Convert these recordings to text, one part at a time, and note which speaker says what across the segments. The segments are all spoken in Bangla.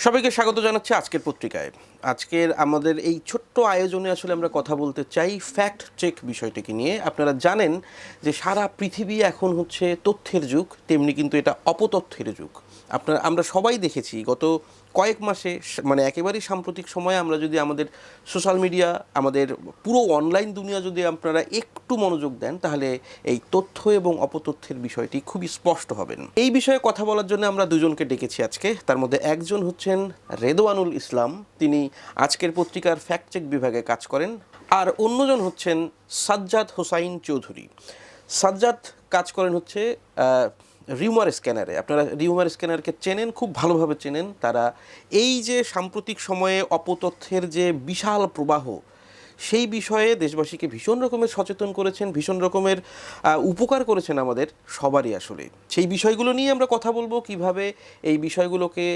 Speaker 1: সবাইকে স্বাগত জানাচ্ছি আজকের পত্রিকায়। আজকের আমাদের এই ছোট্ট আয়োজনে আসলে আমরা কথা বলতে চাই ফ্যাক্ট চেক বিষয়টিকে নিয়ে। আপনারা জানেন যে সারা পৃথিবী এখন হচ্ছে তথ্যের যুগ, তেমনি কিন্তু এটা অপতথ্যের যুগ। আমরা সবাই দেখেছি গত কয়েক মাসে, মানে একেবারেই সাম্প্রতিক সময়ে আমরা যদি আমাদের সোশ্যাল মিডিয়া, আমাদের পুরো অনলাইন দুনিয়া যদি আপনারা একটু মনোযোগ দেন, তাহলে এই তথ্য এবং অপতথ্যের বিষয়টি খুবই স্পষ্ট হবেন। এই বিষয়ে কথা বলার জন্য আমরা দুজনকে ডেকেছি আজকে। তার মধ্যে একজন হচ্ছেন রেদওয়ানুল ইসলাম, তিনি আজকের পত্রিকার ফ্যাক্ট চেক বিভাগে কাজ করেন। আর অন্যজন হচ্ছেন সাজ্জাদ হোসাইন চৌধুরী। সাজ্জাদ কাজ করেন হচ্ছে রিউমার স্ক্যানারে। আপনারা রিউমার স্ক্যানারকে চেনেন, খুব ভালোভাবে চেনেন। তারা এই যে সাম্প্রতিক সময়ে অপতথ্যের যে বিশাল প্রবাহ, সেই বিষয়ে দেশবাসীকে ভীষণ রকমের সচেতন করেছেন, ভীষণ রকমের উপকার করেছেন আমাদের সবারই। আসলে সেই বিষয়গুলো নিয়ে আমরা কথা বলবো, কিভাবে এই বিষয়গুলোকে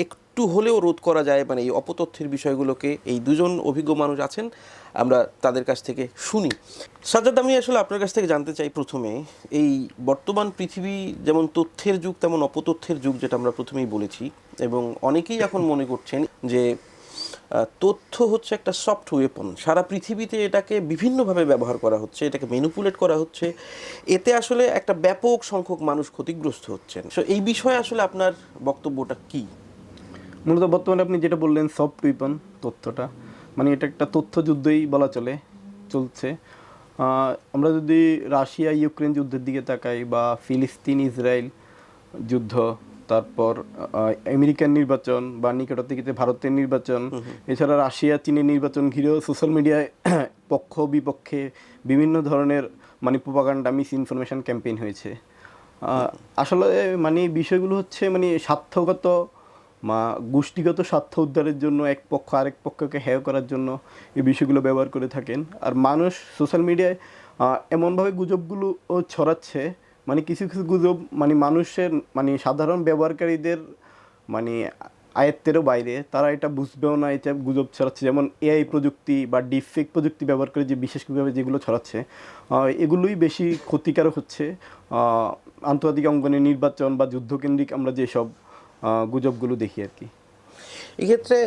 Speaker 1: একটু হলেও রোধ করা যায়, মানে এই অপতথ্যের বিষয়গুলোকে। এই দুজন অভিজ্ঞ মানুষ আছেন, আমরা তাদের কাছ থেকে শুনি। সাজ্জাদ, আমি আসলে আপনার কাছ থেকে জানতে চাই প্রথমে, এই বর্তমান পৃথিবী যেমন তথ্যের যুগ তেমন অপতথ্যের যুগ, যেটা আমরা প্রথমেই বলেছি, এবং অনেকেই এখন মনে করছেন যে তথ্য হচ্ছে একটা সফট ওয়েপন। সারা পৃথিবীতে এটাকে বিভিন্নভাবে ব্যবহার করা হচ্ছে, এটাকে ম্যানিপুলেট করা হচ্ছে। এতে আসলে একটা ব্যাপক সংখ্যক মানুষ ক্ষতিগ্রস্ত হচ্ছেন। সো এই বিষয়ে আসলে আপনার বক্তব্যটা কি?
Speaker 2: মূলত বর্তমানে আপনি যেটা বললেন সফট উইপন, তথ্যটা মানে এটা একটা তথ্য যুদ্ধই বলা চলছে। আমরা যদি রাশিয়া ইউক্রেন যুদ্ধের দিকে তাকাই, বা ফিলিস্তিন ইসরায়েল যুদ্ধ, তারপর আমেরিকান নির্বাচন, বা নিকটবর্তী ভারতের নির্বাচন, এছাড়া রাশিয়া চীনের নির্বাচন ঘিরেও সোশ্যাল মিডিয়ায় পক্ষ বিপক্ষে বিভিন্ন ধরনের মানে প্রোপাগান্ডা, মিস ইনফরমেশন ক্যাম্পেইন হয়েছে। আসলে মানে বিষয়গুলো হচ্ছে মানে স্বার্থগত গোষ্ঠীগত স্বার্থ উদ্ধারের জন্য এক পক্ষ আরেক পক্ষকে হেয় করার জন্য এই বিষয়গুলো ব্যবহার করে থাকেন। আর মানুষ সোশ্যাল মিডিয়ায় এমনভাবে গুজবগুলো ছড়াচ্ছে, মানে কিছু কিছু গুজব মানে মানুষের মানে সাধারণ ব্যবহারকারীদের মানে আয়ত্তেরও বাইরে, তারা এটা বুঝবেও না এটা গুজব ছড়াচ্ছে। যেমন এআই প্রযুক্তি বা ডিপফেক প্রযুক্তি ব্যবহার করে যে বিশেষভাবে যেগুলো ছড়াচ্ছে, এগুলোই বেশি ক্ষতিকারক হচ্ছে আন্তর্জাতিক অঙ্গনে নির্বাচন বা যুদ্ধকেন্দ্রিক আমরা যেসব গুজবগুলো দেখি আর কি।
Speaker 1: এক্ষেত্রে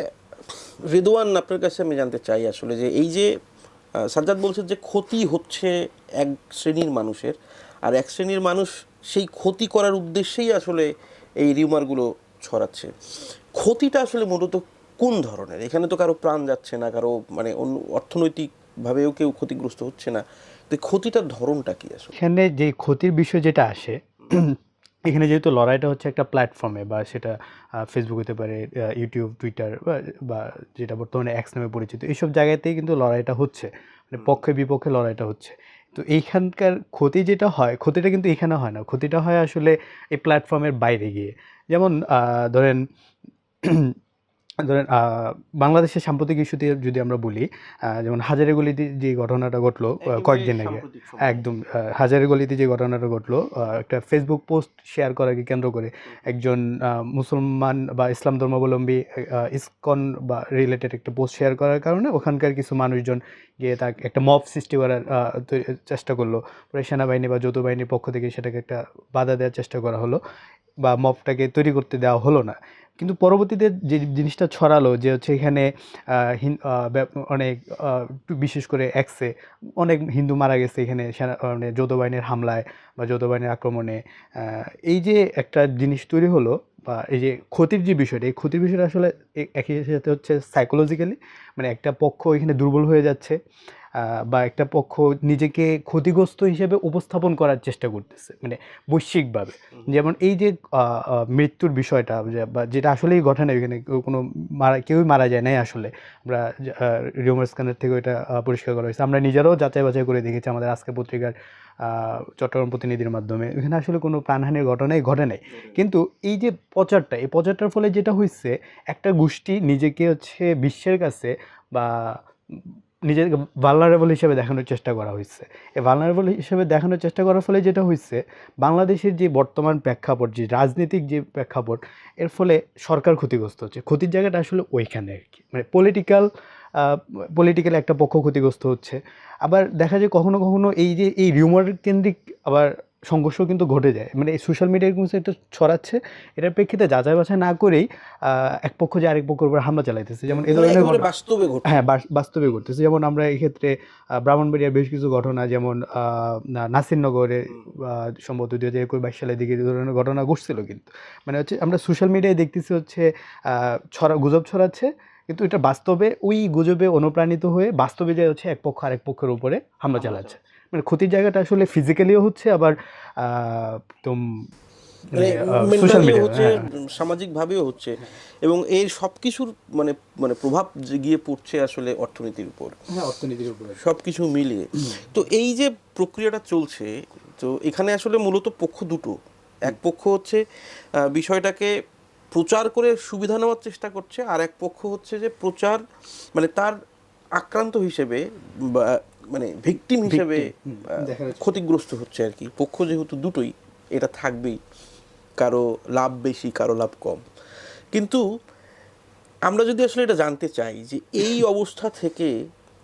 Speaker 1: রিদওয়ান, আপনার কাছে আমি জানতে চাই আসলে যে এই যে সাজ্জাদ বলছেন যে ক্ষতি হচ্ছে এক শ্রেণীর মানুষের, আর এক শ্রেণীর মানুষ সেই ক্ষতি করার উদ্দেশ্যেই আসলে এই রিউমারগুলো ছড়াচ্ছে। ক্ষতিটা আসলে মূলত কোন ধরনের? এখানে তো কারো প্রাণ যাচ্ছে না, কারো মানে অর্থনৈতিকভাবেও কেউ ক্ষতিগ্রস্ত হচ্ছে না, তো ক্ষতিটার ধরনটা কি আসলে?
Speaker 3: এখানে যে ক্ষতির বিষয় যেটা আসে, এখানে যেহেতু লড়াইটা হচ্ছে একটা প্ল্যাটফর্মে, বা সেটা ফেসবুক হতে পারে, ইউটিউব, টুইটার, বা যেটা বর্তমানে এক্স নামে পরিচিত, এইসব জায়গাতেই কিন্তু লড়াইটা হচ্ছে, মানে পক্ষে বিপক্ষে লড়াইটা হচ্ছে। তো এইখানকার ক্ষতি যেটা হয়, ক্ষতিটা কিন্তু এখানে হয় না, ক্ষতিটা হয় আসলে এই প্ল্যাটফর্মের বাইরে গিয়ে। যেমন ধরেন ধরেন বাংলাদেশের সাম্প্রতিক ইস্যুতে যদি আমরা বলি, যেমন হাজারীগলিতে যে ঘটনাটা ঘটলো কয়েকদিন আগে, একদম হাজারীগলিতে যে ঘটনাটা ঘটলো, একটা ফেসবুক পোস্ট শেয়ার করাকে কেন্দ্র করে একজন মুসলমান বা ইসলাম ধর্মাবলম্বী ইসকন বা রিলেটেড একটা পোস্ট শেয়ার করার কারণে ওখানকার কিছু মানুষজন গিয়ে তাকে একটা মব সৃষ্টি করার চেষ্টা করলো। পরে সেনাবাহিনী বা যৌথ বাহিনীর পক্ষ থেকে সেটাকে একটা বাধা দেওয়ার চেষ্টা করা হলো, বা মবটাকে তৈরি করতে দেওয়া হলো না। কিন্তু পরবর্তীতে যে জিনিসটা ছড়ালো যে হচ্ছে এখানে অনেক বিশেষ করে এক্সে অনেক হিন্দু মারা গেছে এখানে মানে যৌথ বাহিনীর হামলায় বা যৌথ বাহিনীর আক্রমণে। এই যে একটা জিনিস তৈরি হলো, বা এই যে ক্ষতির যে বিষয়টা, এই ক্ষতির বিষয়টা আসলে একই সাথে হচ্ছে সাইকোলজিক্যালি, মানে একটা পক্ষ এখানে দুর্বল হয়ে যাচ্ছে, বা একটা পক্ষ নিজেকে ক্ষতিগ্রস্ত হিসেবে উপস্থাপন করার চেষ্টা করতেছে, মানে বৈশ্বিকভাবে। যেমন এই যে মৃত্যুর বিষয়টা, বা যেটা আসলেই ঘটে না, এখানে কোনো কেউই মারা যায় নাই আসলে। আমরা রিউমার স্ক্যানার থেকে এটা পরিষ্কার করা হয়েছে, আমরা নিজেরাও যাচাই বাছাই করে দেখেছি আমাদের আজকে পত্রিকার চট্টগ্রাম প্রতিনিধির মাধ্যমে। এখানে আসলে কোনো প্রাণহানির ঘটনাই ঘটে নাই। কিন্তু এই যে প্রচারটা, এই প্রচারটার ফলে যেটা হচ্ছে, একটা গোষ্ঠী নিজেকে হচ্ছে বিশ্বের কাছে বা নিজেকে ভালনারেবল হিসেবে দেখানোর চেষ্টা করা হয়েছে। এই ভালনারেবল হিসেবে দেখানোর চেষ্টা করার ফলে যেটা হয়েছে, বাংলাদেশের যে বর্তমান প্রেক্ষাপট, যে রাজনৈতিক যে প্রেক্ষাপট, এর ফলে সরকার ক্ষতিগ্রস্ত হচ্ছে। ক্ষতির জায়গাটা আসলে ওইখানে আর কি, মানে পলিটিক্যাল একটা পক্ষ ক্ষতিগ্রস্ত হচ্ছে। আবার দেখা যায় কখনো কখনো এই যে এই রিউমার কেন্দ্রিক আবার সংঘর্ষ কিন্তু ঘটে যায়। মানে এই সোশ্যাল মিডিয়ায় কিন্তু এটা ছড়াচ্ছে, এটার প্রেক্ষিতে যাচাই বাছাই না করেই এক পক্ষ যে আরেক পক্ষের উপর হামলা চালাইতেছে, যেমন এই ধরনের
Speaker 1: একেবারে বাস্তবে ঘটছে।
Speaker 3: হ্যাঁ, বাস্তবে ঘটতেছে। যেমন আমরা এই ক্ষেত্রে ব্রাহ্মণবাড়িয়ার বেশ কিছু ঘটনা, যেমন নাসিরনগরে সম্ভবত 2021-22 সালের দিকে এই ধরনের ঘটনা ঘটছিল কিন্তু। মানে হচ্ছে আমরা সোশ্যাল মিডিয়ায় দেখতেছি হচ্ছে গুজব ছড়াচ্ছে, কিন্তু এটা বাস্তবে ওই গুজবে অনুপ্রাণিত হয়ে বাস্তবে যে হচ্ছে এক পক্ষ আরেক পক্ষের উপরে হামলা চালাচ্ছে। মানে ক্ষতির জায়গাটা আসলে ফিজিক্যালিও হচ্ছে, আবার একদম
Speaker 1: মানে
Speaker 3: সোশ্যাল
Speaker 1: মেন্টালিও
Speaker 3: মিডিয়া,
Speaker 1: হচ্ছে, সামাজিকভাবেও হচ্ছে, এবং এর সব কিছুর মানে মানে প্রভাব যে গিয়ে পড়ছে আসলে অর্থনীতির উপর,
Speaker 3: হ্যাঁ, অর্থনীতির উপরে।
Speaker 1: সব কিছু মিলিয়ে। তো এই যে প্রক্রিয়াটা চলছে, তো এখানে আসলে মূলত পক্ষ দুটো। এক পক্ষ হচ্ছে বিষয়টাকে প্রচার করে সুবিধা নেওয়ার চেষ্টা করছে, আর এক পক্ষ হচ্ছে যে প্রচার মানে তার আক্রান্ত হিসেবে বা মানে ভিকটিম হিসেবে ক্ষতিগ্রস্ত হচ্ছে আর কি। পক্ষ যেহেতু দুটোই, এটা থাকবেই, কারো লাভ বেশি কারো লাভ কম। কিন্তু আমরা যদি আসলে এটা জানতে চাই যে এই অবস্থা থেকে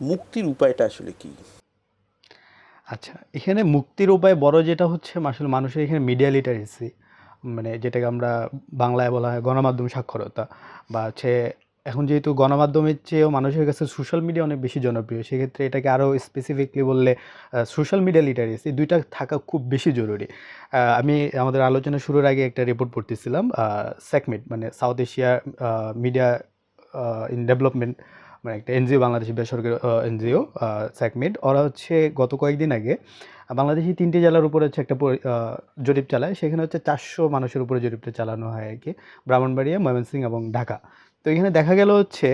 Speaker 1: মুক্তির উপায়টা আসলে কি?
Speaker 3: আচ্ছা, এখানে মুক্তির উপায় বড় যেটা হচ্ছে আসলে মানুষের এখানে মিডিয়া লিটারেসি, মানে যেটাকে আমরা বাংলায় বলা হয় গণমাধ্যম সাক্ষরতা, বা হচ্ছে এখন যেহেতু গণমাধ্যমের চেয়েও মানুষের কাছে সোশ্যাল মিডিয়া অনেক বেশি জনপ্রিয়, সেক্ষেত্রে এটাকে আরও স্পেসিফিকলি বললে সোশ্যাল মিডিয়া লিটারেসি দুইটা থাকা খুব বেশি জরুরি। আমি আমাদের আলোচনা শুরুর আগে একটা রিপোর্ট পড়তেছিলাম, স্যাকমিট মানে south Asia media in development, মানে একটা এনজিও, বাংলাদেশি বেসরকারি এনজিও স্যাকমিট। ওরা হচ্ছে গত কয়েকদিন আগে বাংলাদেশি 3টি জেলার উপরে হচ্ছে একটা জরিপ চালায়। সেখানে হচ্ছে 400 মানুষের উপরে জরিপটা চালানো হয় আর কি, ব্রাহ্মণবাড়িয়া, ময়মনসিংহ এবং ঢাকা। তো এখানে দেখা গেল হচ্ছে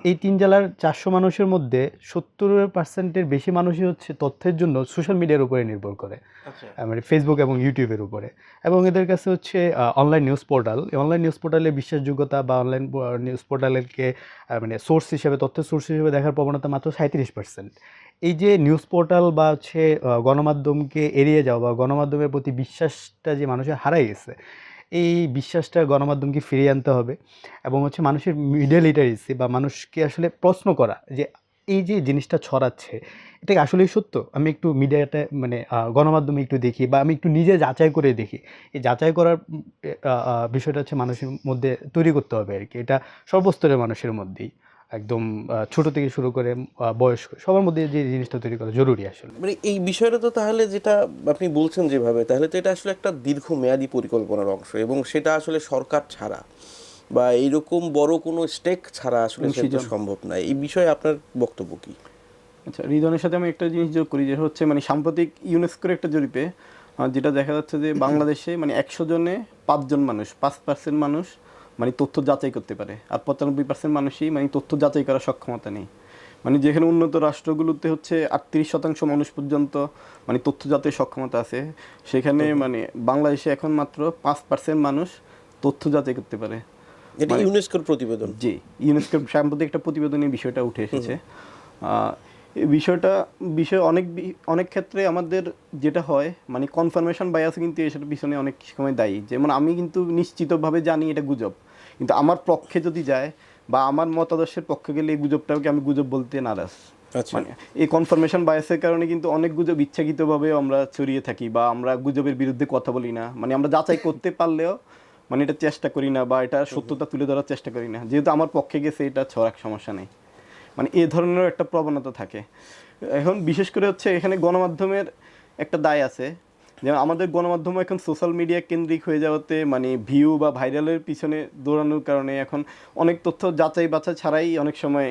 Speaker 3: এই 3 জেলার 400 মানুষের মধ্যে 70% বেশি মানুষই হচ্ছে তথ্যের জন্য সোশ্যাল মিডিয়ার উপরে নির্ভর করে, মানে ফেসবুক এবং ইউটিউবের উপরে। এবং এদের কাছে হচ্ছে online news portal, online news পোর্টালের বিশ্বাসযোগ্যতা বা অনলাইন নিউজ পোর্টালকে মানে সোর্স হিসেবে, তথ্যের সোর্স হিসেবে দেখার প্রবণতা মাত্র 37%। এই যে নিউজ পোর্টাল বা হচ্ছে গণমাধ্যমকে এড়িয়ে যাওয়া বা গণমাধ্যমের প্রতি বিশ্বাসটা যে মানুষের হারাই গেছে, এই বিশ্বাসটা গণমাধ্যমকে ফিরিয়ে আনতে হবে। এবং হচ্ছে মানুষের মিডিয়া লিটারেসি বা মানুষকে আসলে প্রশ্ন করা যে এই যে জিনিসটা ছড়াচ্ছে এটা কি আসলেই সত্য, আমি একটু মিডিয়াটা মানে গণমাধ্যমে একটু দেখি, বা আমি একটু নিজে যাচাই করে দেখি। এই যাচাই করার বিষয়টা হচ্ছে মানুষের মধ্যে তৈরি করতে হবে আর কি। এটা সর্বস্তরের মানুষের মধ্যেই, একদম ছোট থেকে শুরু করে বয়স্ক সবার মধ্যে যে জিনিসটা তৈরি করা জরুরি আসলে।
Speaker 1: মানে এই বিষয়টা তো তাহলে যেটা আপনি বলছেন যেভাবে, তাহলে তো এটা আসলে একটা দীর্ঘমেয়াদী পরিকল্পনার অংশ, এবং সেটা আসলে সরকার ছাড়া বা এইরকম বড় কোনো স্টেক ছাড়া আসলে সেটা সম্ভব নয়। এই বিষয়ে আপনার বক্তব্য কি?
Speaker 2: আচ্ছা, রিদনের সাথে আমি একটা জিনিস যোগ করি, যে হচ্ছে মানে সাম্প্রতিক ইউনেস্কোর একটা জরিপে যেটা দেখা যাচ্ছে যে বাংলাদেশে মানে 100 জনে 5 জন মানুষ, 5% মানুষ মানে তথ্য যাচাই করতে পারে, আর 95% মানুষই মানে তথ্য যাচাই করার সক্ষমতা নেই। মানে যেখানে উন্নত রাষ্ট্রগুলোতে হচ্ছে 38% মানুষ পর্যন্ত মানে তথ্য যাচাই সক্ষমতা আছে, সেখানে মানে বাংলাদেশে এখন মাত্র 5% মানুষ তথ্য যাচাই করতে পারে।
Speaker 1: এটা ইউনেস্কোর প্রতিবেদন।
Speaker 2: জি, ইউনেস্কোর সাম্প্রতিক একটা প্রতিবেদনে বিষয়টা উঠে এসেছে। এই বিষয় অনেক ক্ষেত্রে আমাদের যেটা হয় মানে কনফার্মেশন বায়াস কিন্তু এটার পিছনে অনেক সময় দায়ী। যেমন আমি কিন্তু নিশ্চিতভাবে জানি এটা গুজব, কিন্তু আমার পক্ষে যদি যায় বা আমার মতাদর্শের পক্ষে গেলে এই গুজবটাকে আমি গুজব বলতে নারাজ। মানে এই কনফার্মেশন বায়াসের কারণে কিন্তু অনেক গুজব ইচ্ছাকৃতভাবে আমরা ছড়িয়ে থাকি, বা আমরা গুজবের বিরুদ্ধে কথা বলি না, মানে আমরা যাচাই করতে পারলেও মানে এটা চেষ্টা করি না, বা এটা সত্যতা তুলে ধরার চেষ্টা করি না, যেহেতু আমার পক্ষে গেছে এটা ছড়াক, সমস্যা নেই। মানে এ ধরনের একটা প্রবণতা থাকে। এখন বিশেষ করে হচ্ছে এখানে গণমাধ্যমের একটা দায় আছে, যেমন আমাদের গণমাধ্যম এখন সোশ্যাল মিডিয়া কেন্দ্রিক হয়ে যাওয়াতে মানে ভিউ বা ভাইরালের পিছনে দৌড়ানোর কারণে এখন অনেক তথ্য যাচাই বাছাই ছাড়াই অনেক সময়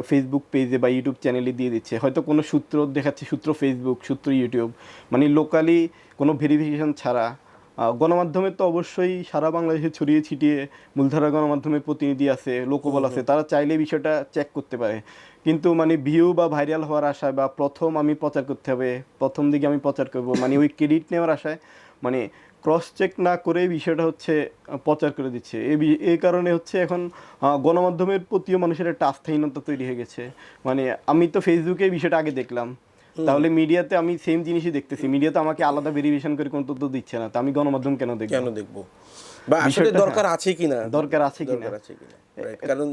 Speaker 2: ফেসবুক পেজে বা ইউটিউব চ্যানেলে দিয়ে দিচ্ছে। হয়তো কোনো সূত্র দেখাচ্ছে, সূত্র ফেসবুক, সূত্র ইউটিউব, মানে লোকালি কোনো ভেরিফিকেশন ছাড়া। গণমাধ্যমে তো অবশ্যই সারা বাংলাদেশে ছড়িয়ে ছিটিয়ে মূলধারা গণমাধ্যমের প্রতিনিধি আছে, লোকবল আছে, তারা চাইলে বিষয়টা চেক করতে পারে। কিন্তু মানে ভিউ বা ভাইরাল হওয়ার আশায় বা প্রথম আমি প্রচার করতে হবে, প্রথম দিকে আমি প্রচার করব, মানে ওই ক্রেডিট নেওয়ার আশায় মানে ক্রস চেক না করে বিষয়টা হচ্ছে প্রচার করে দিচ্ছে। এই কারণে হচ্ছে এখন গণমাধ্যমের প্রতিও মানুষের একটা আস্থাহীনতা তৈরি হয়ে গেছে। মানে আমি তো ফেসবুকে বিষয়টা আগে দেখলাম, তাহলে মিডিয়াতে আমি সেম জিনিসই দেখতেছি, মিডিয়াতে আমাকে আলাদা ভেরিফিকেশন করে কোনো তথ্য দিচ্ছে না, তো আমি গণমাধ্যম কেন দেখবো?
Speaker 1: বা আসলে দরকার আছে কিনা,
Speaker 2: দরকার আছে কিনা,
Speaker 1: কারণ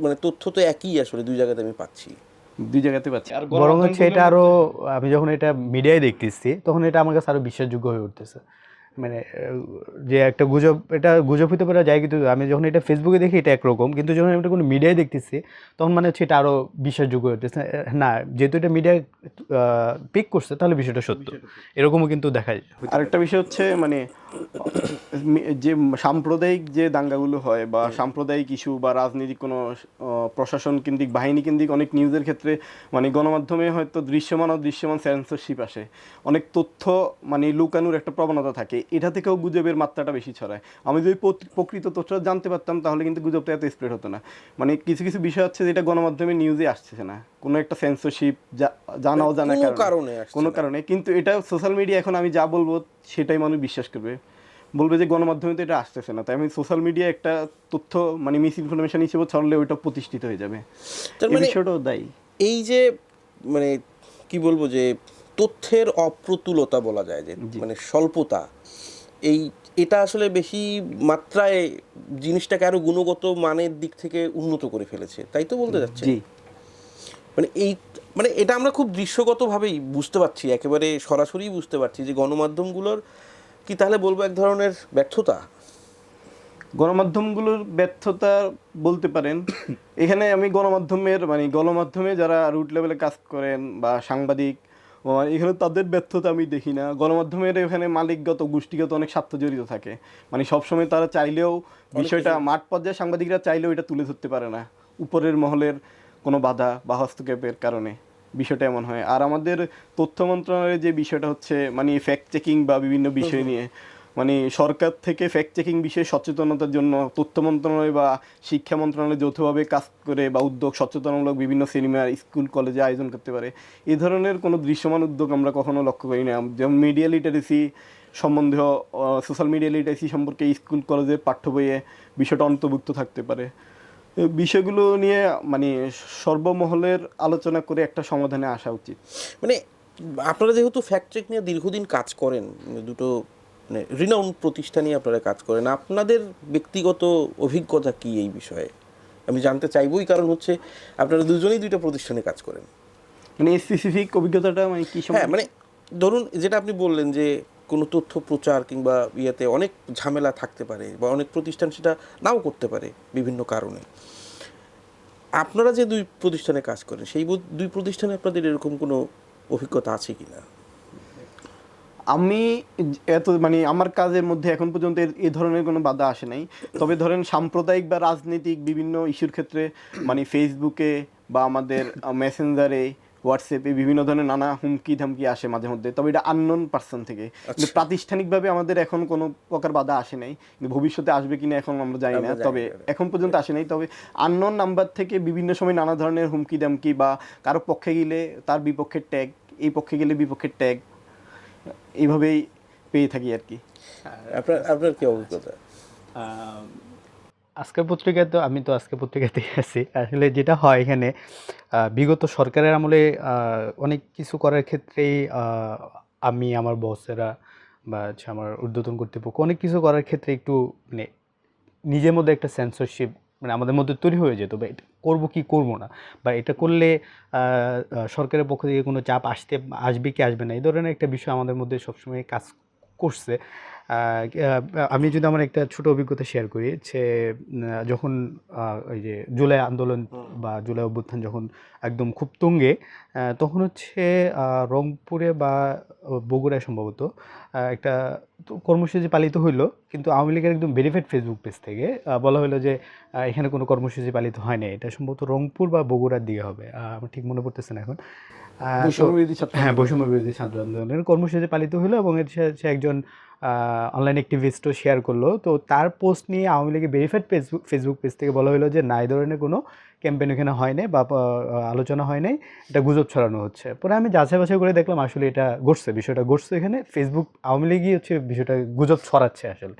Speaker 1: মানে তথ্য তো একই আসলে দুই জায়গাতে আমি পাচ্ছি।
Speaker 2: দুই জায়গাতে পাচ্ছি। আর
Speaker 3: বরং হচ্ছে এটা আরো, আমি যখন এটা মিডিয়ায় দেখতেছি তখন এটা আমার কাছে আরো বিশ্বাসযোগ্য হয়ে উঠতেছে। মানে যে একটা গুজব, এটা গুজব হতে পারে যায়, কিন্তু আমি যখন এটা ফেসবুকে দেখি এটা একরকম, কিন্তু যখন আমি এটা কোনো মিডিয়ায় দেখতেছি তখন মানে হচ্ছে এটা আরো বিশ্বাসযোগ্য হয়ে উঠতেছে। না, যেহেতু এটা মিডিয়ায় পিক করছে তাহলে বিষয়টা সত্য, এরকমও কিন্তু দেখা যায়।
Speaker 2: আরেকটা বিষয় হচ্ছে মানে যে সাম্প্রদায়িক যে দাঙ্গাগুলো হয় বা সাম্প্রদায়িক ইস্যু বা রাজনৈতিক কোনো প্রশাসন কেন্দ্রিক বাহিনী কেন্দ্রিক অনেক নিউজের ক্ষেত্রে মানে গণমাধ্যমে হয়তো দৃশ্যমান সেন্সরশিপ আসে, অনেক তথ্য মানে লুকানোর একটা প্রবণতা থাকে, এটা থেকেও গুজবের মাত্রাটা বেশি ছড়ায়। আমি যদি প্রকৃত তথ্যটা জানতে পারতাম তাহলে কিন্তু গুজবটা এত স্প্রেড হতো না। মানে কিছু কিছু বিষয় হচ্ছে যেটা গণমাধ্যমে নিউজে আসছে না, কোনো একটা সেন্সরশিপ জানা অজানা কোনো কারণে, কিন্তু এটা সোশ্যাল মিডিয়া এখন আমি যা বলবো সেটাই মানুষ বিশ্বাস করবে, বলবে যে গণমাধ্যমে তো এটা আসতেছে না, তাই আমি সোশ্যাল মিডিয়া একটা তথ্য মানে মিস ইনফরমেশন হিসেবে ছড়ালে ওইটা প্রতিষ্ঠিত হয়ে যাবে, এই বিষয়টাও দায়ী।
Speaker 1: এই যে মানে কি বলবো যে তথ্যের অপ্রতুলতা বলা যায়, যে মানে স্বল্পতা, এটা আসলে বেশি মাত্রায় জিনিসটাকে আরো গুণগত মানের দিক থেকে উন্নত করে ফেলেছে, তাই তো বলতে যাচ্ছে?
Speaker 2: জি,
Speaker 1: মানে এটা আমরা খুব দৃশ্যগতভাবেই বুঝতে পারছি, একেবারে সরাসরি বুঝতে পারছি যে গণমাধ্যমগুলোর কি তাহলে বলবো এক ধরনের ব্যর্থতা।
Speaker 2: গণমাধ্যমগুলোর ব্যর্থতা বলতে পারেন। এখানে আমি গণমাধ্যমে যারা রুট লেভেলে কাজ করেন বা সাংবাদিক, এখানে তাদের ব্যর্থতা আমি দেখি না। গণমাধ্যমের এখানে মালিকগত গোষ্ঠীগত অনেক স্বার্থ জড়িত থাকে, মানে সবসময় তারা চাইলেও বিষয়টা মাঠ পর্যায়ে সাংবাদিকরা চাইলেও এটা তুলে ধরতে পারে না, উপরের মহলের কোনো বাধা বা হস্তক্ষেপের কারণে বিষয়টা এমন হয়। আর আমাদের তথ্য মন্ত্রণালয়ের যে বিষয়টা হচ্ছে মানে ফ্যাক্ট চেকিং বা বিভিন্ন বিষয় নিয়ে মানে সরকার থেকে ফ্যাক্ট চেকিং বিষয়ে সচেতনতার জন্য তথ্য মন্ত্রণালয় বা শিক্ষা মন্ত্রণালয় যৌথভাবে কাজ করে বা উদ্যোগ সচেতনমূলক বিভিন্ন সেমিনার স্কুল কলেজে আয়োজন করতে পারে, এই ধরনের কোনো দৃশ্যমান উদ্যোগ আমরা কখনো লক্ষ্য করি না। যেমন মিডিয়া লিটারেসি সম্বন্ধীয় সোশ্যাল মিডিয়া লিটারেসি সম্পর্কে স্কুল কলেজের পাঠ্য বইয়ে বিষয়টা অন্তর্ভুক্ত থাকতে পারে। বিষয়গুলো নিয়ে মানে সর্বমহলের আলোচনা করে একটা সমাধানে আসা উচিত।
Speaker 1: মানে আপনারা যেহেতু ফ্যাক্ট চেক নিয়ে দীর্ঘদিন কাজ করেন, দুটো মানে রিনাউন্ড প্রতিষ্ঠানে আপনারা কাজ করেন, আপনাদের ব্যক্তিগত অভিজ্ঞতা কি এই বিষয়ে আমি জানতে চাইবই, কারণ হচ্ছে আপনারা দুজনেই দুইটা প্রতিষ্ঠানে কাজ করেন।
Speaker 2: মানে স্পেসিফিক অভিজ্ঞতাটা মানে কি?
Speaker 1: হ্যাঁ, মানে ধরুন যেটা আপনি বললেন যে কোনো তথ্য প্রচার কিংবা ইয়েতে অনেক ঝামেলা থাকতে পারে বা অনেক প্রতিষ্ঠান সেটা নাও করতে পারে বিভিন্ন কারণে। আপনারা যে দুই প্রতিষ্ঠানে কাজ করেন সেই দুই প্রতিষ্ঠানে আপনাদের এরকম কোনো অভিজ্ঞতা আছে কি না?
Speaker 2: আমি মানে আমার কাজের মধ্যে এখন পর্যন্ত এই ধরনের কোনো বাধা আসে নাই। তবে ধরেন সাম্প্রদায়িক বা রাজনৈতিক বিভিন্ন ইস্যুর ক্ষেত্রে মানে ফেসবুকে বা আমাদের মেসেঞ্জারে, হোয়াটসঅ্যাপে বিভিন্ন ধরনের নানা হুমকি ধামকি আসে মাঝে মধ্যে, তবে এটা আননোন পার্সন থেকে। কিন্তু প্রাতিষ্ঠানিকভাবে আমাদের এখন কোনো প্রকার বাধা আসে নাই, কিন্তু ভবিষ্যতে আসবে কিনা এখন আমরা জানি না, তবে এখন পর্যন্ত আসে নাই। তবে আননোন নাম্বার থেকে বিভিন্ন সময় নানা ধরনের হুমকি ধামকি বা কারো পক্ষে গেলে তার বিপক্ষের ট্যাগ, এই পক্ষে গেলে বিপক্ষের ট্যাগ, এইভাবেই পেয়ে থাকি আর কি।
Speaker 1: আপনার কি অভিজ্ঞতা?
Speaker 3: আজকের পত্রিকায় তো আমি তো আজকের পত্রিকাতেই আছি। আসলে যেটা হয় এখানে বিগত সরকারের আমলে অনেক কিছু করার ক্ষেত্রেই আমি, আমার বসেরা বা হচ্ছে আমার ঊর্ধ্বতন কর্তৃপক্ষ অনেক কিছু করার ক্ষেত্রে একটু মানে নিজের মধ্যে একটা সেন্সরশিপ মানে আমাদের মধ্যে তৈরি হয়ে যেত, বা এটা করবো কি করবো না, বা এটা করলে সরকারের পক্ষ থেকে কোনো চাপ আসবে কি আসবে না, এই ধরনের একটা বিষয় আমাদের মধ্যে সবসময় কাজ করছে। আমি যদি আমার একটা ছোট অভিজ্ঞতা শেয়ার করি, যে যখন ওই যে জুলাই আন্দোলন বা জুলাই অভ্যুত্থান যখন একদম খুব তুঙ্গে, তখন হচ্ছে রংপুরে বা বগুড়ায় সম্ভবত একটা কর্মসূচি পালিত হইলো, কিন্তু আওয়ামী লীগের একদম ভেরিফাইড ফেসবুক পেজ থেকে বলা হলো যে এখানে কোনো কর্মসূচি পালিত হয় না, এটা সম্ভবত রংপুর বা বগুড়ার দিকে হবে, আমার ঠিক মনে পড়তেছে না এখন। হ্যাঁ, বৈষম্য বিরোধী ছাত্র আন্দোলনের কর্মসূচি পালিত হলো এবং সে একজন অনলাইন অ্যাক্টিভিস্টও শেয়ার করলো। তো তার পোস্ট নিয়ে আওয়ামী লীগের ভেরিফাইড ফেসবুক পেজ থেকে বলা হলো যে না, এই ধরনের কোনো ক্যাম্পেইন এখানে হয় নাই বা আলোচনা হয় নাই, এটা গুজব ছড়ানো হচ্ছে। পরে আমি যাচাই বাছাই করে দেখলাম আসলে এটা ঘটছে, বিষয়টা ঘটছে, এখানে ফেসবুক আওয়ামী লীগই হচ্ছে বিষয়টা গুজব ছড়াচ্ছে আসলে।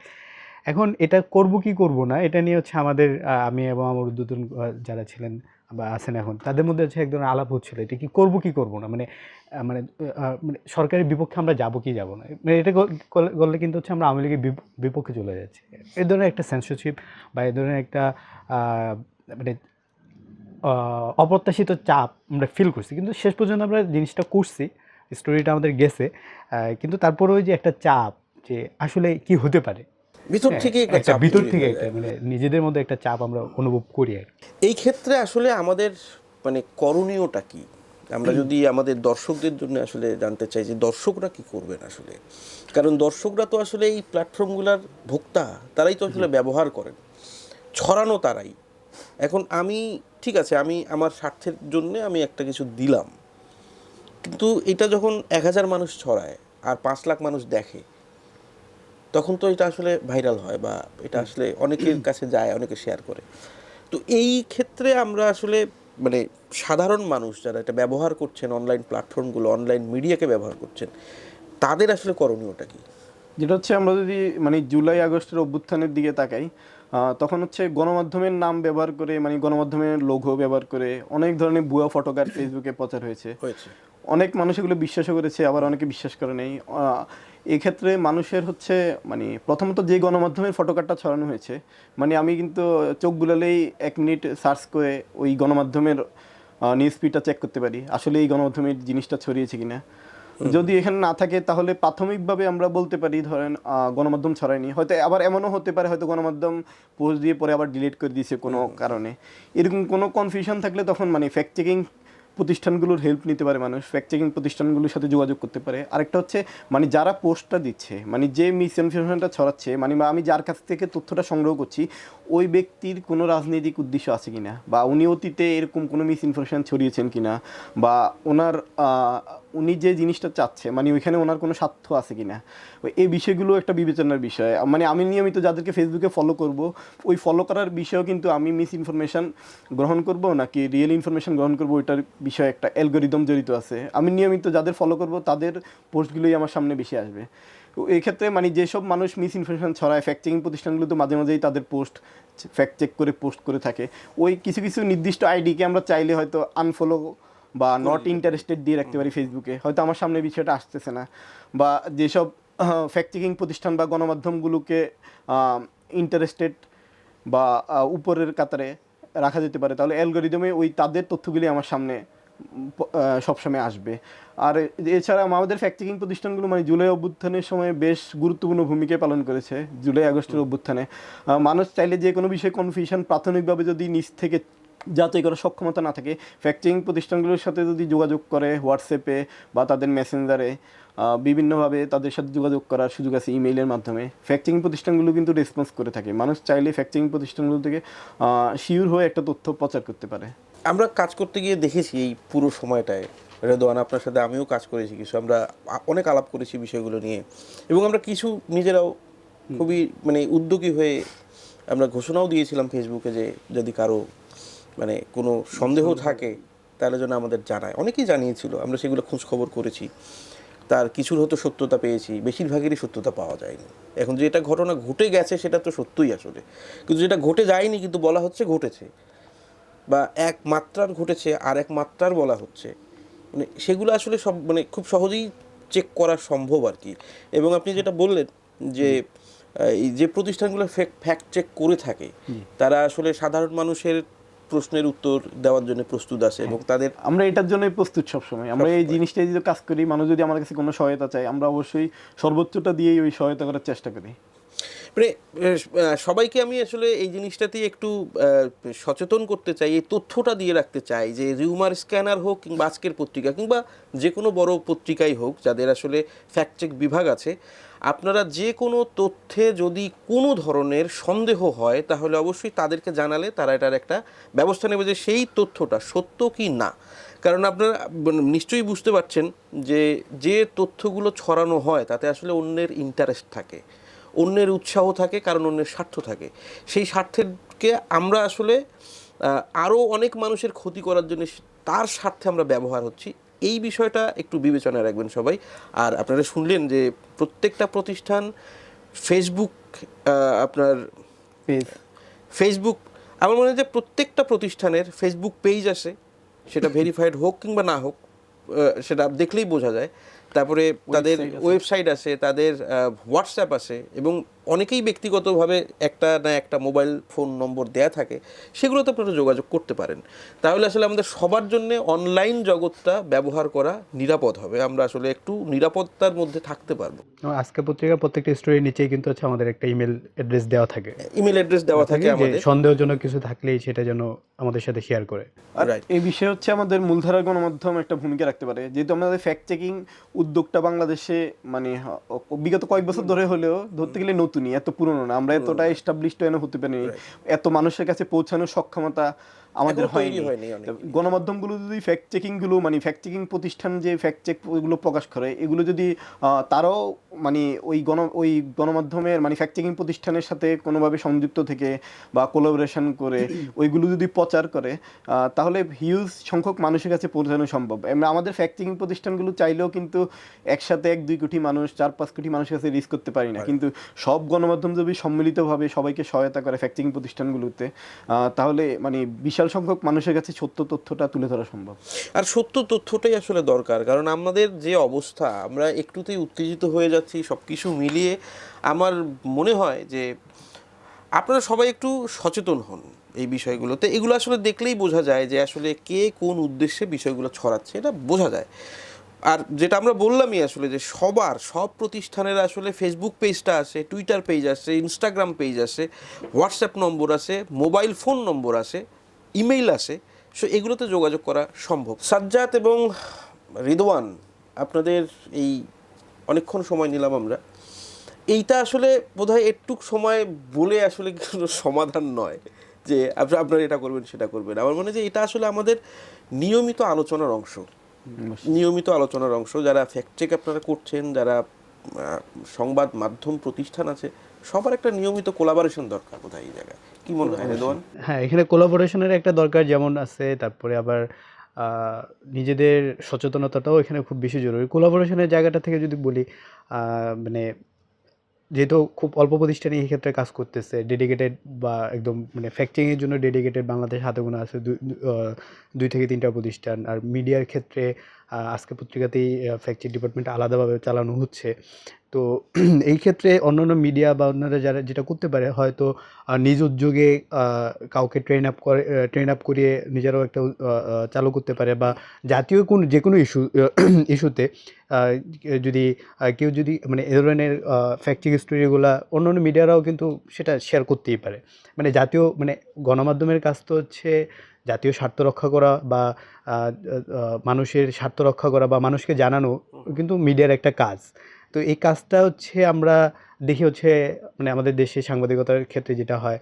Speaker 3: এখন এটা করব কি করব না, এটা নিয়ে হচ্ছে আমাদের আমি এবং আমার ঊর্ধ্বতন যারা ছিলেন বা আছেন এখন, তাদের মধ্যে হচ্ছে এক ধরনের আলাপ হচ্ছিল, এটা কি করব কি করব না, মানে মানে মানে সরকারের বিপক্ষে আমরা যাব কি যাব না, মানে এটা করলে কিন্তু হচ্ছে আমরা আওয়ামী লীগের বিপক্ষে চলে যাচ্ছি। এই ধরনের একটা সেন্সরশিপ বা এই ধরনের একটা মানে অপ্রত্যাশিত চাপ আমরা ফিল করছি, কিন্তু শেষ পর্যন্ত আমরা জিনিসটা করছি, স্টোরিটা আমাদের গেছে। কিন্তু তারপরে ওই যে একটা চাপ, যে আসলে কি হতে পারে,
Speaker 1: ভিতর থেকে একটা
Speaker 3: একটা
Speaker 1: চাপ
Speaker 3: ভিতর
Speaker 1: তৈরি
Speaker 3: থেকে
Speaker 1: হয়ে
Speaker 3: একটা
Speaker 1: যায়।
Speaker 3: মানে নিজেদের মধ্যে একটা চাপ আমরা অনুভব করি আর কি।
Speaker 1: এই ক্ষেত্রে আসলে আমাদের মানে করণীয়টা কি? আমরা যদি আমাদের দর্শকদের জন্য আসলে জানতে চাই যে দর্শকরা কি করবেন আসলে, কারণ দর্শকরা তো আসলে এই প্ল্যাটফর্মগুলোর ভোক্তা, তারাই তো আসলে ব্যবহার করেন, ছড়ানো তারাই। এখন আমি ঠিক আছে, আমি আমার স্বার্থের জন্য আমি একটা কিছু দিলাম, কিন্তু এটা যখন 1000 মানুষ ছড়ায় আর 5 লাখ মানুষ দেখে, তখন তো এটা আসলে ভাইরাল হয় বা এটা আসলে অনেকের কাছে যায়, অনেকে শেয়ার করে। তো এই ক্ষেত্রে আমরা আসলে মানে সাধারণ মানুষ যারা এটা ব্যবহার করছেন, অনলাইন প্ল্যাটফর্মগুলো, অনলাইন মিডিয়াকে ব্যবহার করছেন, তাদের আসলে করণীয়টা কি?
Speaker 2: যেটা হচ্ছে আমরা যদি মানে জুলাই আগস্টের অভ্যুত্থানের দিকে তাকাই, তখন হচ্ছে গণমাধ্যমের নাম ব্যবহার করে, মানে গণমাধ্যমের লোগো ব্যবহার করে অনেক ধরনের ভুয়া ফটোকার্ড ফেসবুকে প্রচার হয়েছে।
Speaker 1: হয়েছে।
Speaker 2: অনেক মানুষ এগুলো বিশ্বাসও করেছে, আবার অনেকে বিশ্বাস করে নেই। এক্ষেত্রে মানুষের হচ্ছে মানে প্রথমত যে গণমাধ্যমের ফটোকার্ডটা ছড়ানো হয়েছে, মানে আমি কিন্তু চোখ বুলালেই 1 মিনিট সার্চ করে ওই গণমাধ্যমের নিউজ ফিডটা চেক করতে পারি আসলে এই গণমাধ্যমের জিনিসটা ছড়িয়েছে কিনা। যদি এখানে না থাকে তাহলে প্রাথমিকভাবে আমরা বলতে পারি ধরেন গণমাধ্যম ছড়ায়নি, হয়তো আবার এমনও হতে পারে হয়তো গণমাধ্যম পোস্ট দিয়ে পরে আবার ডিলিট করে দিয়েছে কোনো কারণে। এরকম কোনো কনফিউশন থাকলে তখন মানে ফ্যাক্ট চেকিং প্রতিষ্ঠানগুলোর হেল্প নিতে পারে মানুষ, ফ্যাক্ট চেকিং প্রতিষ্ঠানগুলোর সাথে যোগাযোগ করতে পারে। আরেকটা হচ্ছে মানে যারা পোস্টটা দিচ্ছে, মানে যে মিস ইনফরমেশনটা ছড়াচ্ছে, মানে বা আমি যার কাছ থেকে তথ্যটা সংগ্রহ করছি, ওই ব্যক্তির কোনো রাজনৈতিক উদ্দেশ্য আছে কিনা, বা উনি অতীতে এরকম কোনো মিস ইনফরমেশন ছড়িয়েছেন কিনা, বা ওনার উনি যে জিনিসটা চাচ্ছে মানে ওইখানে ওনার কোনো স্বার্থ আছে কিনা, এই বিষয়গুলো একটা বিবেচনার বিষয়। মানে আমি নিয়মিত যাদেরকে ফেসবুকে ফলো করব, ওই ফলো করার বিষয়েও কিন্তু আমি মিস ইনফরমেশন গ্রহণ করব নাকি রিয়েল ইনফরমেশন গ্রহণ করব, ওইটার বিষয়ে একটা অ্যালগোরিদম জড়িত আছে। আমি নিয়মিত যাদের ফলো করব তাদের পোস্টগুলোই আমার সামনে বেশি আসবে। তো এই ক্ষেত্রে মানে যেসব মানুষ মিস ইনফরমেশন ছড়ায়, ফ্যাক্ট চেকিং প্রতিষ্ঠানগুলো তো মাঝে মাঝেই তাদের পোস্ট ফ্যাক্ট চেক করে পোস্ট করে থাকে। ওই কিছু কিছু নির্দিষ্ট আইডিকে আমরা চাইলে হয়তো আনফলো বা নট ইন্টারেস্টেড দিয়ে রাখতে পারি ফেসবুকে, হয়তো আমার সামনে বিষয়টা আসতেছে না। বা যেসব ফ্যাক্ট চেকিং প্রতিষ্ঠান বা গণমাধ্যমগুলোকে ইন্টারেস্টেড বা উপরের কাতারে রাখা যেতে পারে, তাহলে অ্যালগোরিদমে ওই তাদের তথ্যগুলি আমার সামনে সবসময় আসবে। আর এছাড়া আমাদের ফ্যাক্ট চেকিং প্রতিষ্ঠানগুলো মানে জুলাই অভ্যুত্থানের সময় বেশ গুরুত্বপূর্ণ ভূমিকা পালন করেছে। জুলাই আগস্টের অভ্যুত্থানে মানুষ চাইলে যে কোনো বিষয়ে কনফিউশন প্রাথমিকভাবে যদি নিজ থেকে যাচাই করার সক্ষমতা না থাকে, ফ্যাক্ট চেকিং প্রতিষ্ঠানগুলোর সাথে যদি যোগাযোগ করে হোয়াটসঅ্যাপে বা তাদের মেসেঞ্জারে, বিভিন্নভাবে তাদের সাথে যোগাযোগ করার সুযোগ আছে ইমেইলের মাধ্যমে। ফ্যাক্ট চেকিং প্রতিষ্ঠানগুলো কিন্তু রেসপন্স করে থাকে, মানুষ চাইলে ফ্যাক্ট চেকিং প্রতিষ্ঠানগুলো থেকে শিওর হয়ে একটা তথ্য প্রচার করতে পারে।
Speaker 1: আমরা কাজ করতে গিয়ে দেখেছি এই পুরো সময়টায়, রেদওয়ান আপনার সাথে আমিও কাজ করেছি কিছু, আমরা অনেক আলাপ করেছি বিষয়গুলো নিয়ে, এবং আমরা কিছু নিজেরাও খুবই মানে উদ্যোগী হয়ে আমরা ঘোষণাও দিয়েছিলাম ফেসবুকে যে যদি কারো মানে কোনো সন্দেহ থাকে তাহলে যেন আমাদের জানায়। অনেকেই জানিয়েছিল, আমরা সেগুলো খোঁজ খবর করেছি, তার কিছুর হয়তো সত্যতা পেয়েছি, বেশিরভাগেরই সত্যতা পাওয়া যায়নি। এখন যেটা ঘটনা ঘটে গেছে সেটা তো সত্যই আসলে, কিন্তু যেটা ঘটে যায়নি কিন্তু বলা হচ্ছে ঘটেছে, বা এক মাত্রার ঘটেছে আর এক মাত্রার বলা হচ্ছে, মানে সেগুলো আসলে সব মানে খুব সহজেই চেক করা সম্ভব আর কি। এবং আপনি যেটা বললেন যে এই যে প্রতিষ্ঠানগুলো ফ্যাক্ট চেক করে থাকে, তারা আসলে সাধারণ মানুষের প্রশ্নের উত্তর দেওয়ার জন্য প্রস্তুত আছে এবং তাদের
Speaker 2: আমরা এটার জন্যই প্রস্তুত সবসময়। আমরা এই জিনিসটাই যদি কাজ করি, মানুষ যদি আমার কাছে কোনো সহায়তা চায়, আমরা অবশ্যই সর্বোচ্চটা দিয়েই ওই সহায়তা করার চেষ্টা করি।
Speaker 1: মানে সবাইকে আমি আসলে এই জিনিসটাতেই একটু সচেতন করতে চাই, এই তথ্যটা দিয়ে রাখতে চাই যে রিউমার স্ক্যানার হোক কিংবা আজকের পত্রিকা কিংবা যে কোনো বড় পত্রিকাই হোক যাদের আসলে ফ্যাক্ট চেক বিভাগ আছে, আপনারা যে কোনো তথ্যে যদি কোনো ধরনের সন্দেহ হয় তাহলে অবশ্যই তাদেরকে জানালে তারা এটার একটা ব্যবস্থা নেবে যে সেই তথ্যটা সত্য কি না। কারণ আপনারা নিশ্চয়ই বুঝতে পারছেন যে যে তথ্যগুলো ছড়ানো হয় তাতে আসলে অন্যের ইন্টারেস্ট থাকে, অন্যের উৎসাহ থাকে, কারণ অন্যের স্বার্থ থাকে। সেই স্বার্থেরকে আমরা আসলে আরও অনেক মানুষের ক্ষতি করার জন্য তার স্বার্থে আমরা ব্যবহার হচ্ছি, এই বিষয়টা একটু বিবেচনায় রাখবেন সবাই। আর আপনারা শুনলেন যে প্রত্যেকটা প্রতিষ্ঠান ফেসবুক আপনার ফেসবুক আমার মনে হয় যে প্রত্যেকটা প্রতিষ্ঠানের ফেসবুক পেজ আছে, সেটা ভেরিফাইড হোক কিংবা না হোক, সেটা দেখলেই বোঝা যায়। তারপরে তাদের ওয়েবসাইট আছে, তাদের হোয়াটসঅ্যাপ আছে, এবং অনেকেই ব্যক্তিগতভাবে একটা না একটা মোবাইল ফোন নম্বর দেয়া থাকে, সেগুলোতে আপনারা যোগাযোগ করতে পারেন। তাহলে আসলে আমাদের সবার জন্য অনলাইন জগৎটা ব্যবহার করা নিরাপদ হবে, আমরা আসলে একটু নিরাপত্তার মধ্যে থাকতে পারবো।
Speaker 3: এবং আজকে পত্রিকার প্রত্যেকটা স্টোরির নিচেই কিন্তু হচ্ছে আমাদের একটা ইমেল অ্যাড্রেস দেওয়া থাকে,
Speaker 1: ইমেল অ্যাড্রেস দেওয়া থাকে
Speaker 3: যে
Speaker 1: আমাদের।
Speaker 3: সন্দেহজনক কিছু থাকলেই সেটা যেন আমাদের সাথে শেয়ার করে।
Speaker 2: আর
Speaker 1: Right.
Speaker 2: এই বিষয়ে হচ্ছে আমাদের মূলধারার গণমাধ্যম একটা ভূমিকা রাখতে পারে, যেহেতু আমাদের ফ্যাক্ট চেকিং উদ্যোগটা বাংলাদেশে মানে বিগত কয়েক বছর ধরে হলেও ধরতে গেলে নতুনই, এত পুরনো না, আমরা এতটা এস্টাবলিশড হতে পারিনি, এত মানুষের কাছে পৌঁছানোর সক্ষমতা আমাদের
Speaker 1: এখনো তৈরি
Speaker 2: হয়নি।
Speaker 1: হয়নি অনেক।
Speaker 2: গণমাধ্যমগুলো যদি ফ্যাক্ট চেকিং গুলো মানে ফ্যাক্ট চেকিং প্রতিষ্ঠান যে ফ্যাক্ট চেক গুলো প্রকাশ করে, এগুলো যদি তারাও মানে ওই গণমাধ্যমের মানে ফ্যাক্ট চেকিং প্রতিষ্ঠানের সাথে কোনোভাবে সংযুক্ত থেকে বা কোলাবোরেশন করে ওইগুলো যদি প্রচার করে, তাহলে হিউজ সংখ্যক মানুষের কাছে পৌঁছানো সম্ভব। আমাদের ফ্যাক্ট চেকিং প্রতিষ্ঠানগুলো চাইলেও কিন্তু একসাথে 1-2 কোটি মানুষ, 4-5 কোটি মানুষের কাছে রিচ করতে পারি না, কিন্তু সব গণমাধ্যম যদি সম্মিলিতভাবে সবাইকে সহায়তা করে ফ্যাক্ট চেকিং প্রতিষ্ঠানগুলোতে, তাহলে মানে বিশাল সংখ্যক মানুষের কাছে সত্য তথ্যটা তুলে ধরা সম্ভব।
Speaker 1: আর সত্য তথ্যটাই আসলে দরকার, কারণ আমাদের যে অবস্থা, আমরা একটুতেই উত্তেজিত হয়ে যাচ্ছি। সব কিছু মিলিয়ে আমার মনে হয় যে আপনারা সবাই একটু সচেতন হন এই বিষয়গুলোতে। এগুলো আসলে দেখলেই বোঝা যায় যে আসলে কে কোন উদ্দেশ্যে বিষয়গুলো ছড়াচ্ছে, এটা বোঝা যায়। আর যেটা আমরা বললামই আসলে যে সব প্রতিষ্ঠানের আসলে ফেসবুক পেজটা আছে, টুইটার পেজ আছে, ইনস্টাগ্রাম পেজ আছে, হোয়াটসঅ্যাপ নম্বর আছে, মোবাইল ফোন নম্বর আছে, ইমেইল আছে। সো এগুলোতে যোগাযোগ করা সম্ভব। সাজ্জাদ এবং রিদওয়ান, আপনাদের এই অনেকক্ষণ সময় নিলাম আমরা, এইটা আসলে বোধহয় একটুক সময় বলে আসলে কোনো সমাধান নয় যে আপনারা এটা করবেন সেটা করবেন। আমার মনে হয় যে এটা আসলে আমাদের নিয়মিত আলোচনার অংশ। যারা ফ্যাক্ট চেক আপনারা করছেন, যারা সংবাদ মাধ্যম প্রতিষ্ঠান আছে, সবার একটা নিয়মিত কোলাবোরেশন দরকার বোধহয় এই জায়গায়। কি মনে হয় রেদওয়ান?
Speaker 3: হ্যাঁ, এখানে কোলাবোরেশনের একটা দরকার যেমন আছে, তারপরে আবার নিজেদের সচেতনতাটাও এখানে খুব বেশি জরুরি। কোলাবোরেশনের জায়গাটা থেকে যদি বলি, মানে যেহেতু খুব অল্প প্রতিষ্ঠানই এই ক্ষেত্রে কাজ করতেছে, ডেডিকেটেড বা একদম মানে ফ্যাক্ট চেকিংয়ের জন্য ডেডিকেটেড বাংলাদেশ হাতে গোনা আছে 2 থেকে 3টা প্রতিষ্ঠান। আর মিডিয়ার ক্ষেত্রে আজকে পত্রিকাতেই ফ্যাক্ট চেক ডিপার্টমেন্ট আলাদাভাবে চালানো হচ্ছে। তো এই ক্ষেত্রে অন্যান্য মিডিয়া বা অন্যরা যারা যেটা করতে পারে, হয়তো নিজ উদ্যোগে কাউকে ট্রেন আপ করিয়ে নিজেরাও একটা চালু করতে পারে, বা জাতীয় যে কোনো ইস্যুতে যদি কেউ যদি মানে এ ধরনের ফ্যাক্ট চেক স্টোরিগুলা অন্যান্য মিডিয়ারাও কিন্তু সেটা শেয়ার করতেই পারে। মানে জাতীয় মানে গণমাধ্যমের কাজ তো হচ্ছে জাতীয় স্বার্থ রক্ষা করা বা মানুষের স্বার্থ রক্ষা করা বা মানুষকে জানানো কিন্তু মিডিয়ার একটা কাজ। তো এই কাজটা হচ্ছে আমরা দেখি হচ্ছে মানে আমাদের দেশে সাংবাদিকতার ক্ষেত্রে যেটা হয়,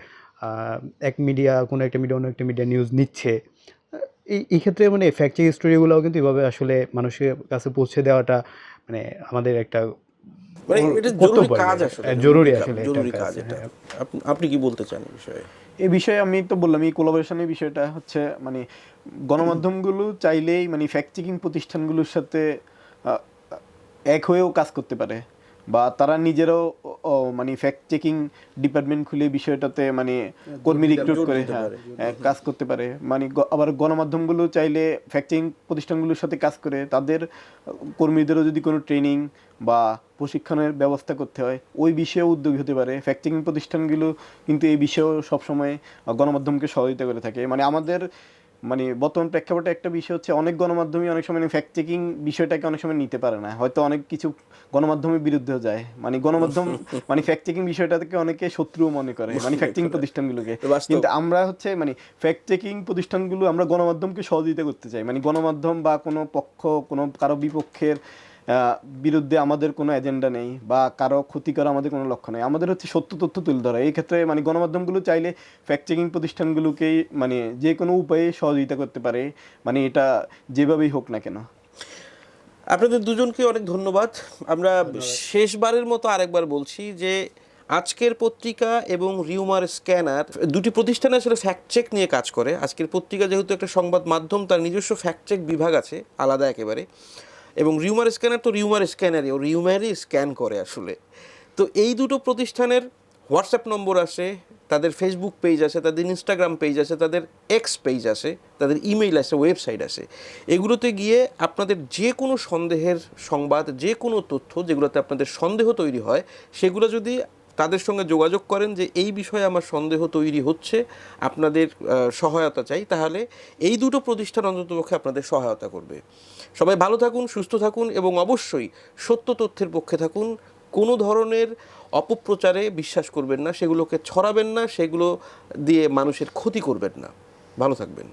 Speaker 3: এক মিডিয়া কোনো একটা মিডিয়া অন্য একটা মিডিয়া নিউজ নিচ্ছে। এই ক্ষেত্রে মানে ফ্যাক্ট চেক স্টোরিগুলোও কিন্তু এভাবে আসলে মানুষের কাছে পৌঁছে দেওয়াটা মানে আমাদের একটা
Speaker 1: মানে এটা জরুরি
Speaker 3: কর্তব্য
Speaker 1: কাজ,
Speaker 3: আর কি।
Speaker 1: আসলে
Speaker 3: জরুরি আসলে
Speaker 1: জরুরি
Speaker 3: এটা
Speaker 1: কাজ
Speaker 3: কাজ,
Speaker 1: এটা।
Speaker 3: হ্যাঁ।
Speaker 1: আপনি কি বলতে চান এই বিষয়ে?
Speaker 2: এই বিষয়ে আমি তো বললাম, এই কোলাবোরেশনের বিষয়টা হচ্ছে মানে গণমাধ্যমগুলো চাইলেই মানে ফ্যাক্ট চেকিং প্রতিষ্ঠানগুলোর সাথে আহ, এক হয়েও কাজ করতে পারে, বা তারা নিজেরাও মানে ফ্যাক্ট চেকিং ডিপার্টমেন্ট খুলে বিষয়টাতে মানে কর্মী রিক্রুট করে কাজ করতে পারে। মানে আবার গণমাধ্যমগুলো চাইলে ফ্যাক্ট চেকিং প্রতিষ্ঠানগুলোর সাথে কাজ করে তাদের কর্মীদেরও যদি কোনো ট্রেনিং বা প্রশিক্ষণের ব্যবস্থা করতে হয়, ওই বিষয়েও উদ্যোগী হতে পারে। ফ্যাক্ট চেকিং প্রতিষ্ঠানগুলো কিন্তু এই বিষয়েও সবসময় গণমাধ্যমকে সহযোগিতা করে থাকে। মানে আমাদের মানে বর্তমান প্রেক্ষাপটে একটা বিষয় হচ্ছে, অনেক গণমাধ্যমই অনেক সময় ফ্যাক্ট চেকিং বিষয়টাকে অনেক সময় নিতে পারে না, হয়তো অনেক কিছু গণমাধ্যমের বিরুদ্ধেও যায়। মানে গণমাধ্যম মানে ফ্যাক্ট চেকিং বিষয়টাকে অনেকে শত্রুও মনে করে মানে ফ্যাক্ট চেকিং প্রতিষ্ঠানগুলোকে। কিন্তু আমরা হচ্ছে মানে ফ্যাক্ট চেকিং প্রতিষ্ঠানগুলো আমরা গণমাধ্যমকে সহযোগিতা করতে চাই। মানে গণমাধ্যম বা কোনো পক্ষ কোনো কারো বিপক্ষের বিরুদ্ধে আমাদের কোনো এজেন্ডা নেই বা কারো ক্ষতি করা আমাদের কোনো লক্ষ্য নেই। আমাদের হচ্ছে সত্য তথ্য তুলে ধরা। এই ক্ষেত্রে মানে গণমাধ্যমগুলো চাইলে ফ্যাক্ট চেকিং প্রতিষ্ঠানগুলোকেই মানে যে কোনো উপায়ে সহযোগিতা করতে পারে, মানে এটা যেভাবেই হোক না কেন।
Speaker 1: আপনাদের দুজনকে অনেক ধন্যবাদ। আমরা শেষবারের মতো আরেকবার বলছি যে আজকের পত্রিকা এবং রিউমার স্ক্যানার দুটি প্রতিষ্ঠানে আসলে ফ্যাক্ট চেক নিয়ে কাজ করে। আজকের পত্রিকা যেহেতু একটা সংবাদ মাধ্যম, তার নিজস্ব ফ্যাক্ট চেক বিভাগ আছে আলাদা একেবারে, এবং রিউমার স্ক্যানার তো রিউমার স্ক্যানারই, ও রিউমারই স্ক্যান করে আসলে। তো এই দুটো প্রতিষ্ঠানের হোয়াটসঅ্যাপ নম্বর আছে, তাদের ফেসবুক পেজ আছে, তাদের ইনস্টাগ্রাম পেজ আছে, তাদের এক্স পেজ আছে, তাদের ইমেইল আছে, ওয়েবসাইট আছে। এগুলোতে গিয়ে আপনাদের যে কোনো সন্দেহের সংবাদ, যে কোনো তথ্য যেগুলোতে আপনাদের সন্দেহ তৈরি হয়, সেগুলো যদি তাদের সঙ্গে যোগাযোগ করেন যে এই বিষয়ে আমার সন্দেহ তৈরি হচ্ছে, আপনাদের সহায়তা চাই, তাহলে এই দুটো প্রতিষ্ঠান অন্ততপক্ষে আপনাদের সহায়তা করবে। সবাই ভালো থাকুন, সুস্থ থাকুন এবং অবশ্যই সত্য তথ্যের পক্ষে থাকুন। কোনো ধরনের অপপ্রচারে বিশ্বাস করবেন না, সেগুলোকে ছড়াবেন না, সেগুলো দিয়ে মানুষের ক্ষতি করবেন না। ভালো থাকবেন।